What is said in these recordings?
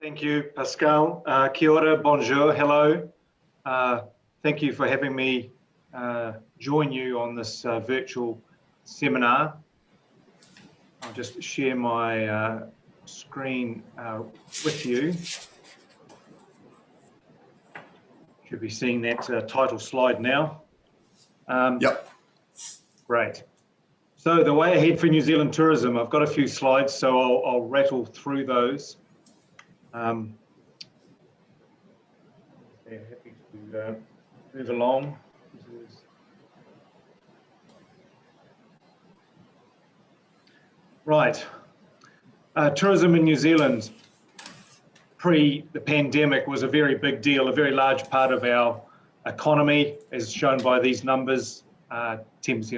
Thank you, Pascal. Kia ora, bonjour, hello. Thank you for having me join you on this virtual seminar. I'll just share my screen with you. Should be seeing that title slide now. Yep. Great. So the way ahead for New Zealand tourism, I've got a few slides, so I'll rattle through those. Happy to move along. Right. Tourism in New Zealand pre the pandemic was a very big deal, a very large part of our economy, as shown by these numbers, 10%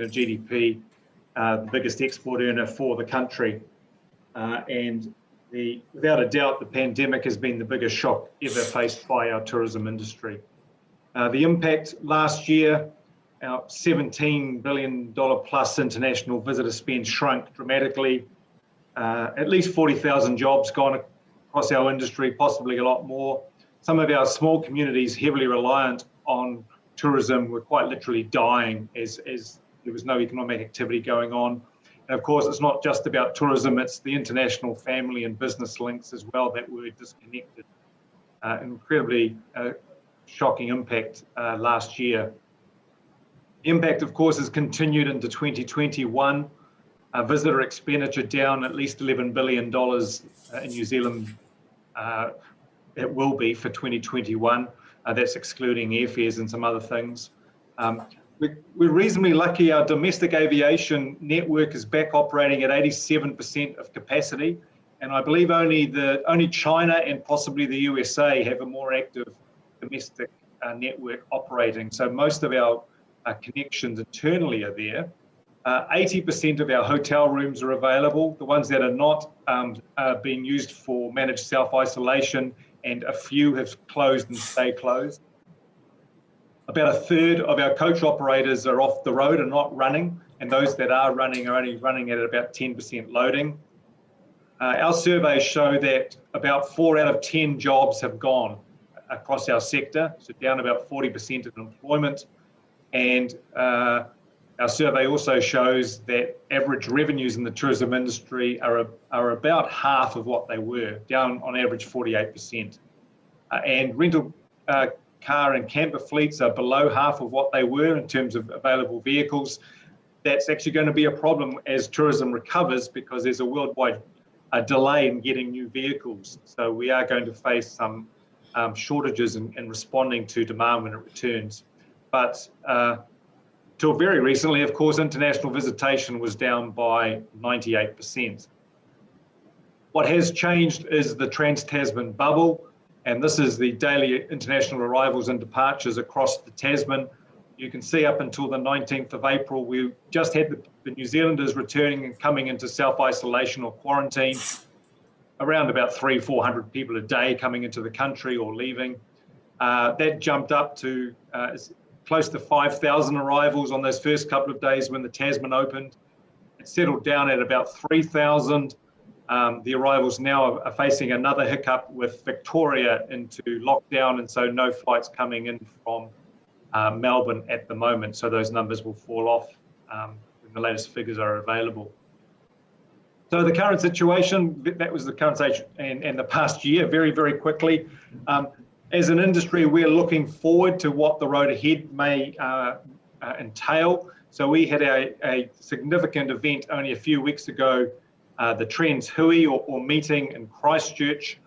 of GDP, the biggest export earner for the country. And without a doubt, the pandemic has been the biggest shock ever faced by our tourism industry. The impact last year, our $17 billion plus international visitor spend shrunk dramatically. At least 40,000 jobs gone across our industry, possibly a lot more. Some of our small communities heavily reliant on tourism were quite literally dying as there was no economic activity going on. And of course, it's not just about tourism, it's the international family and business links as well that were disconnected. Incredibly shocking impact last year. The impact, of course, has continued into 2021. Visitor expenditure down at least $11 billion in New Zealand. It will be for 2021. That's excluding airfares and some other things. We're reasonably lucky. Our domestic aviation network is back operating at 87% of capacity, and I believe only China and possibly the USA have a more active domestic network operating. So most of our connections internally are there. 80% of our hotel rooms are available. The ones that are not are being used for managed self-isolation, and a few have closed and stay closed. About a third of our coach operators are off the road and not running, and those that are running are only running at about 10% loading. Our surveys show that about 4 out of 10 jobs have gone across our sector, so down about 40% of employment. And our survey also shows that average revenues in the tourism industry are about half of what they were, down on average 48%. And rental car and camper fleets are below half of what they were in terms of available vehicles. That's actually going to be a problem as tourism recovers because there's a worldwide delay in getting new vehicles. So we are going to face some shortages in responding to demand when it returns. But till very recently, of course, international visitation was down by 98%. What has changed is the Trans-Tasman bubble, and this is the daily international arrivals and departures across the Tasman. You can see up until the 19th of April, we just had the New Zealanders returning and coming into self-isolation or quarantine, around about 300-400 people a day coming into the country or leaving. That jumped up to close to 5,000 arrivals on those first couple of days when the Tasman opened. It settled down at about 3,000. The arrivals now are facing another hiccup with Victoria into lockdown, and so no flights coming in from Melbourne at the moment. So those numbers will fall off when the latest figures are available. So the current situation, that was the current situation and the past year, very, very quickly. As an industry, we're looking forward to what the road ahead may entail. So we had a significant event only a few weeks ago, the Trends Hui or meeting in Christchurch.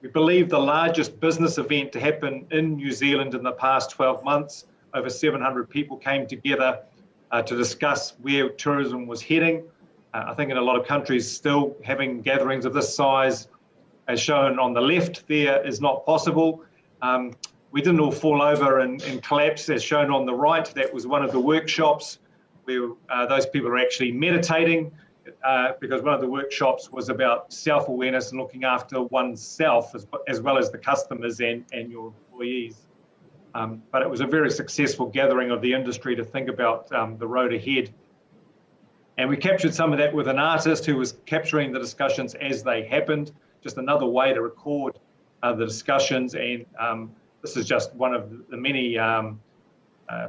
We believe the largest business event to happen in New Zealand in the past 12 months. Over 700 people came together to discuss where tourism was heading. I think in a lot of countries still having gatherings of this size, as shown on the left there, is not possible. We didn't all fall over and collapse as shown on the right. That was one of the workshops where those people are actually meditating because one of the workshops was about self-awareness and looking after oneself as well as the customers and your employees. But it was a very successful gathering of the industry to think about the road ahead. And we captured some of that with an artist who was capturing the discussions as they happened, just another way to record the discussions. And this is just one of the many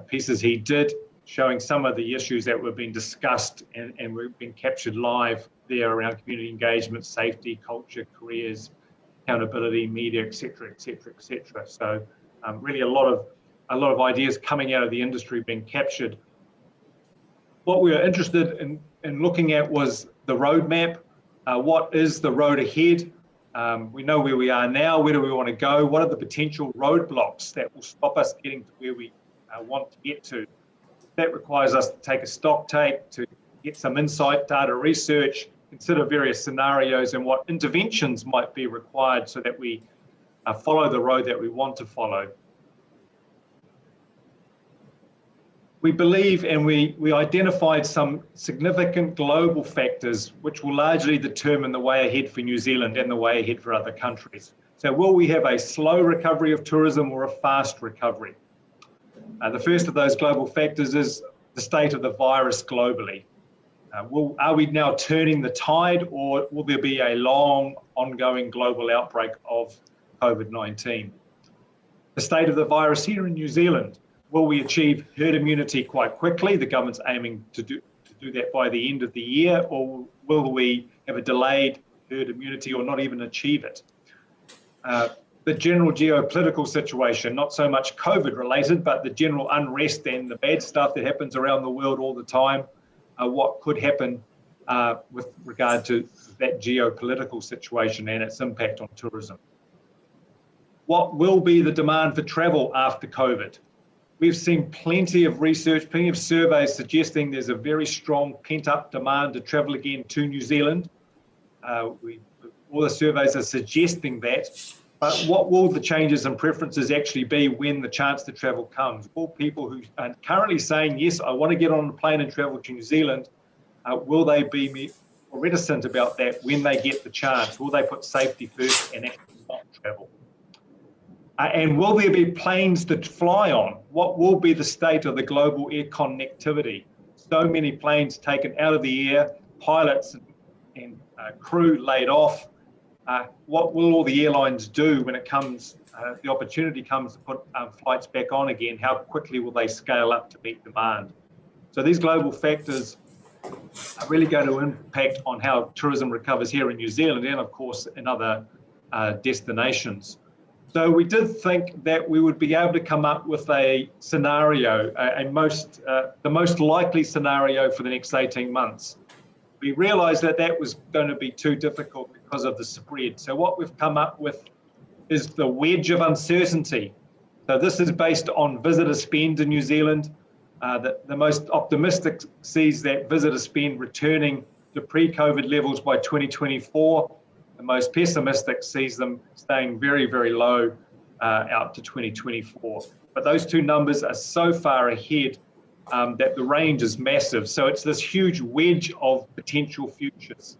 pieces he did, showing some of the issues that were being discussed and were being captured live there around community engagement, safety, culture, careers, accountability, media, et cetera, et cetera, et cetera. So really a lot of ideas coming out of the industry being captured. What we were interested in looking at was the roadmap. What is the road ahead? We know where we are now. Where do we want to go? What are the potential roadblocks that will stop us getting to where we want to get to? That requires us to take a stock take, to get some insight, data research, consider various scenarios and what interventions might be required so that we follow the road that we want to follow. We believe, and we identified some significant global factors which will largely determine the way ahead for New Zealand and the way ahead for other countries. So will we have a slow recovery of tourism or a fast recovery? The first of those global factors is the state of the virus globally. Are we now turning the tide, or will there be a long, ongoing global outbreak of COVID-19? The state of the virus here in New Zealand. Will we achieve herd immunity quite quickly? The government's aiming to do that by the end of the year, or will we have a delayed herd immunity or not even achieve it? The general geopolitical situation, not so much COVID related, but the general unrest and the bad stuff that happens around the world all the time. What could happen with regard to that geopolitical situation and its impact on tourism? What will be the demand for travel after COVID? We've seen plenty of research, plenty of surveys suggesting there's a very strong pent-up demand to travel again to New Zealand. All the surveys are suggesting that. But what will the changes and preferences actually be when the chance to travel comes? Will people who are currently saying, yes, I want to get on a plane and travel to New Zealand, will they be reticent about that when they get the chance? Will they put safety first and actually not travel? And will there be planes to fly on? What will be the state of the global air connectivity? So many planes taken out of the air, pilots and crew laid off. What will all the airlines do when it comes, the opportunity comes to put flights back on again? How quickly will they scale up to meet demand? So these global factors are really going to impact on how tourism recovers here in New Zealand and, of course, in other destinations. So we did think that we would be able to come up with a scenario, the most likely scenario for the next 18 months. We realized that that was going to be too difficult because of the spread. So what we've come up with is the wedge of uncertainty. So this is based on visitor spend in New Zealand. The most optimistic sees that visitor spend returning to pre-COVID levels by 2024. The most pessimistic sees them staying very, very low out to 2024. But those two numbers are so far ahead that the range is massive. So it's this huge wedge of potential futures.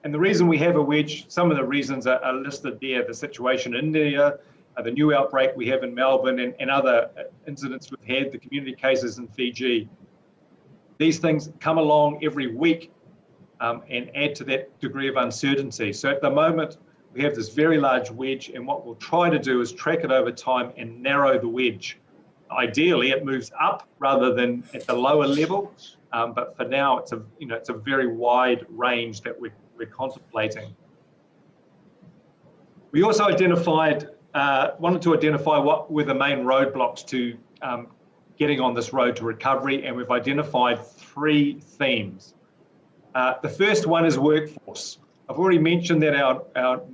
And the reason we have a wedge, some of the reasons are listed there: the situation in India, the new outbreak we have in Melbourne, and other incidents we've had, the community cases in Fiji. These things come along every week and add to that degree of uncertainty. So at the moment, we have this very large wedge, and what we'll try to do is track it over time and narrow the wedge. Ideally, it moves up rather than at the lower level, but for now, it's a very wide range that we're contemplating. We also wanted to identify what were the main roadblocks to getting on this road to recovery, and we've identified 3 themes. The first one is workforce. I've already mentioned that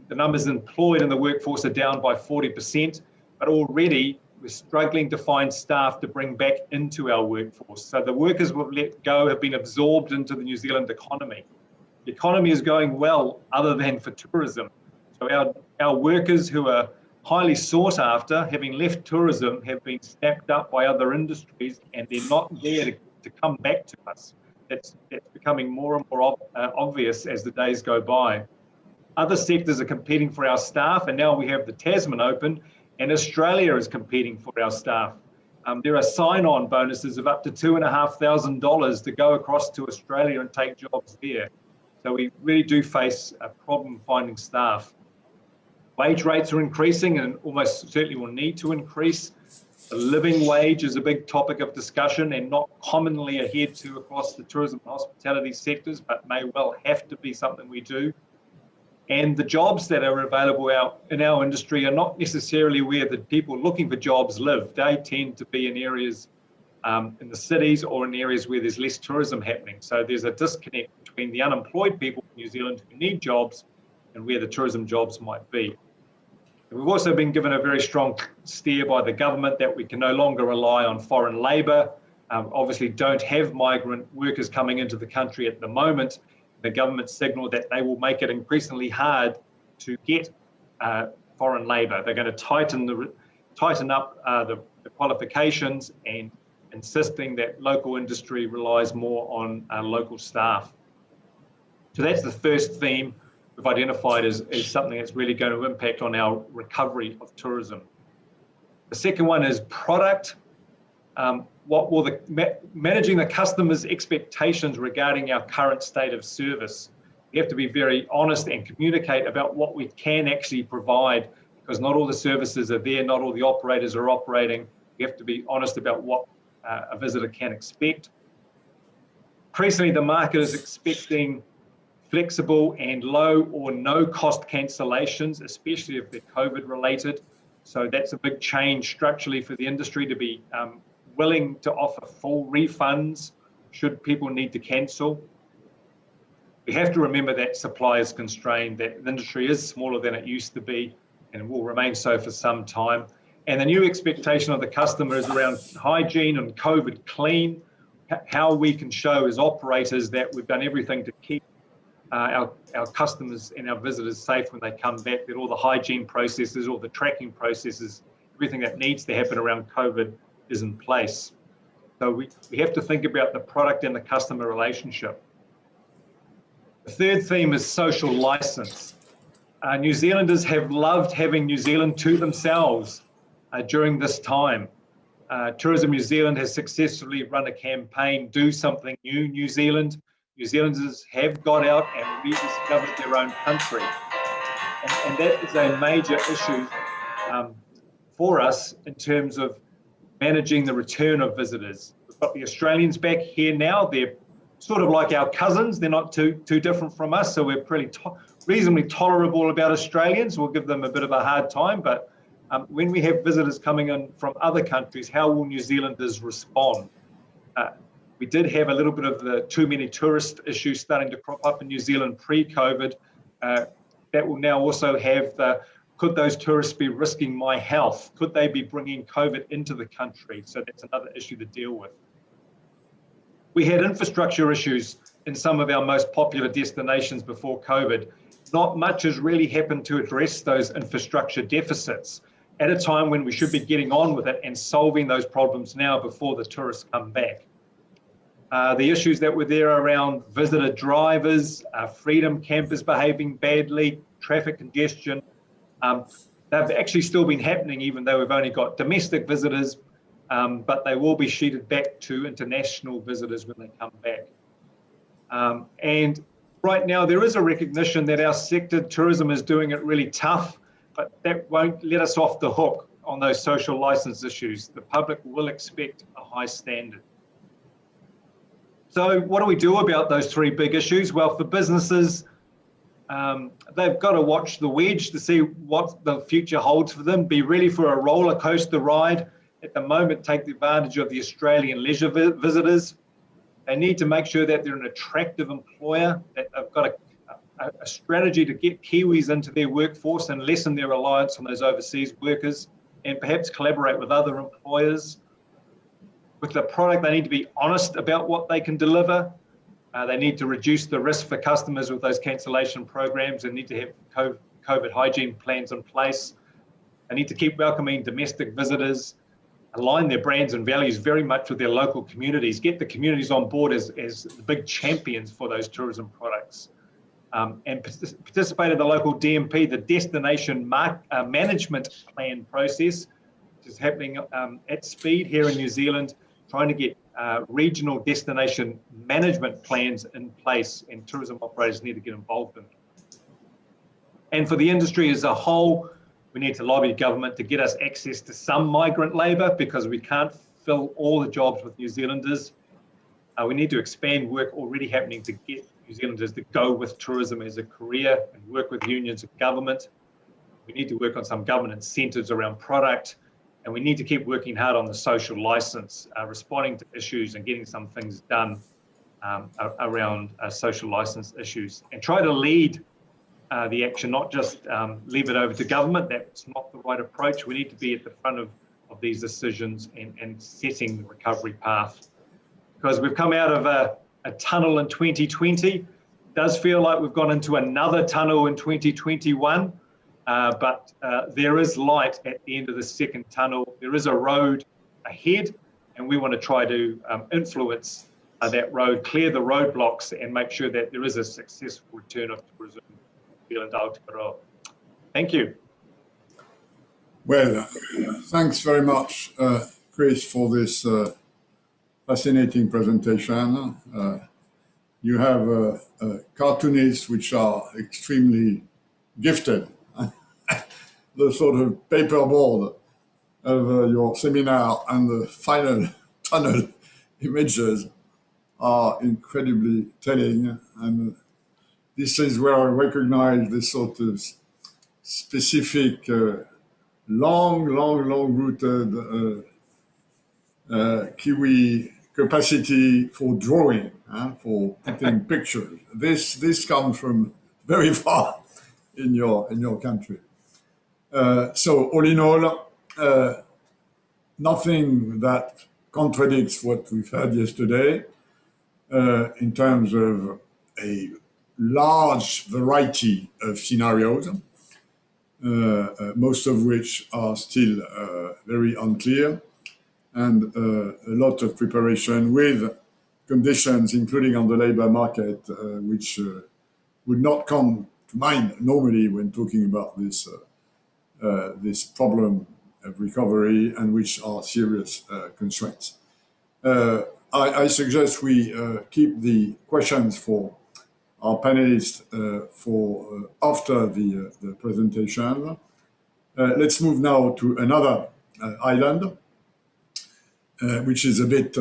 the numbers employed in the workforce are down by 40%, but already we're struggling to find staff to bring back into our workforce. So the workers we've let go have been absorbed into the New Zealand economy. The economy is going well other than for tourism. So our workers who are highly sought after, having left tourism, have been snapped up by other industries, and they're not there to come back to us. That's becoming more and more obvious as the days go by. Other sectors are competing for our staff, and now we have the Tasman open, and Australia is competing for our staff. There are sign-on bonuses of up to $2,500 to go across to Australia and take jobs there. So we really do face a problem finding staff. Wage rates are increasing and almost certainly will need to increase. The living wage is a big topic of discussion and not commonly adhered to across the tourism and hospitality sectors, but may well have to be something we do. And the jobs that are available in our industry are not necessarily where the people looking for jobs live. They tend to be in areas in the cities or in areas where there's less tourism happening. So there's a disconnect between the unemployed people in New Zealand who need jobs and where the tourism jobs might be. We've also been given a very strong steer by the government that we can no longer rely on foreign labour. Obviously don't have migrant workers coming into the country at the moment. The government signalled that they will make it increasingly hard to get foreign labour. They're going to tighten up the qualifications and insisting that local industry relies more on local staff. So that's the first theme we've identified as something that's really going to impact on our recovery of tourism. The second one is product. What will managing the customer's expectations regarding our current state of service. We have to be very honest and communicate about what we can actually provide, because not all the services are there, not all the operators are operating. We have to be honest about what a visitor can expect. Increasingly, the market is expecting flexible and low or no cost cancellations, especially if they're COVID related. So that's a big change structurally for the industry to be willing to offer full refunds should people need to cancel. We have to remember that supply is constrained, that the industry is smaller than it used to be and will remain so for some time. And the new expectation of the customer is around hygiene and COVID clean, how we can show as operators that we've done everything to keep our customers and our visitors safe when they come back, that all the hygiene processes, all the tracking processes, everything that needs to happen around COVID is in place. So we have to think about the product and the customer relationship. The third theme is social license. New Zealanders have loved having New Zealand to themselves during this time. Tourism New Zealand has successfully run a campaign, Do Something New, New Zealand. New Zealanders have got out and rediscovered their own country. And that is a major issue for us in terms of managing the return of visitors. We've got the Australians back here now. They're sort of like our cousins. They're not too different from us, so we're pretty reasonably tolerable about Australians. We'll give them a bit of a hard time, but when we have visitors coming in from other countries, how will New Zealanders respond? We did have a little bit of the too many tourist issues starting to crop up in New Zealand pre-COVID. That will now also have the, could those tourists be risking my health? Could they be bringing COVID into the country? So that's another issue to deal with. We had infrastructure issues in some of our most popular destinations before COVID. Not much has really happened to address those infrastructure deficits at a time when we should be getting on with it and solving those problems now before the tourists come back. The issues that were there around visitor drivers, freedom campers behaving badly, traffic congestion, they've actually still been happening even though we've only got domestic visitors, but they will be sheeted back to international visitors when they come back. And right now there is a recognition that our sector, tourism, is doing it really tough, but that won't let us off the hook on those social license issues. The public will expect a high standard. So what do we do about those three big issues? Well, for businesses, they've got to watch the wedge to see what the future holds for them, be ready for a roller coaster ride. At the moment, take advantage of the Australian leisure visitors. They need to make sure that they're an attractive employer, that they've got a strategy to get Kiwis into their workforce and lessen their reliance on those overseas workers, and perhaps collaborate with other employers. With the product, they need to be honest about what they can deliver. They need to reduce the risk for customers with those cancellation programs and need to have COVID hygiene plans in place. They need to keep welcoming domestic visitors, align their brands and values very much with their local communities, get the communities on board as the big champions for those tourism products. And participate in the local DMP, the Destination Management Plan process, which is happening at speed here in New Zealand, trying to get regional destination management plans in place, and tourism operators need to get involved in. And for the industry as a whole, we need to lobby government to get us access to some migrant labour because we can't fill all the jobs with New Zealanders. We need to expand work already happening to get New Zealanders to go with tourism as a career and work with unions and government. We need to work on some government incentives around product, and we need to keep working hard on the social licence, responding to issues and getting some things done around social licence issues, and try to lead the action, not just leave it over to government. That's not the right approach. We need to be at the front of these decisions and setting the recovery path. Because we've come out of a tunnel in 2020. It does feel like we've gone into another tunnel in 2021, but there is light at the end of the second tunnel. There is a road ahead, and we want to try to influence that road, clear the roadblocks, and make sure that there is a successful return of tourism in New Zealand, Aotearoa. Thank you. Well, thanks very much, Chris, for this fascinating presentation. You have cartoonists which are extremely gifted. The sort of paperboard of your seminar and the final tunnel images are incredibly telling. And this is where I recognize this sort of specific, long-rooted Kiwi capacity for drawing, for putting pictures. This comes from very far in your country. So all in all, nothing that contradicts what we've heard yesterday in terms of a large variety of scenarios, most of which are still very unclear, and a lot of preparation with conditions, including on the labor market, which would not come to mind normally when talking about this problem of recovery, and which are serious constraints. I suggest we keep the questions for our panelists for after the presentation. Let's move now to another island, which is a bit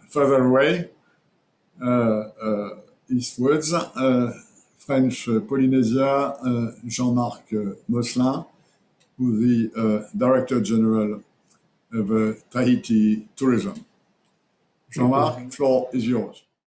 further away, eastwards, French Polynesia, Jean-Marc Mosselin, who's the Director General of Tahiti Tourism. Jean-Marc, floor is yours.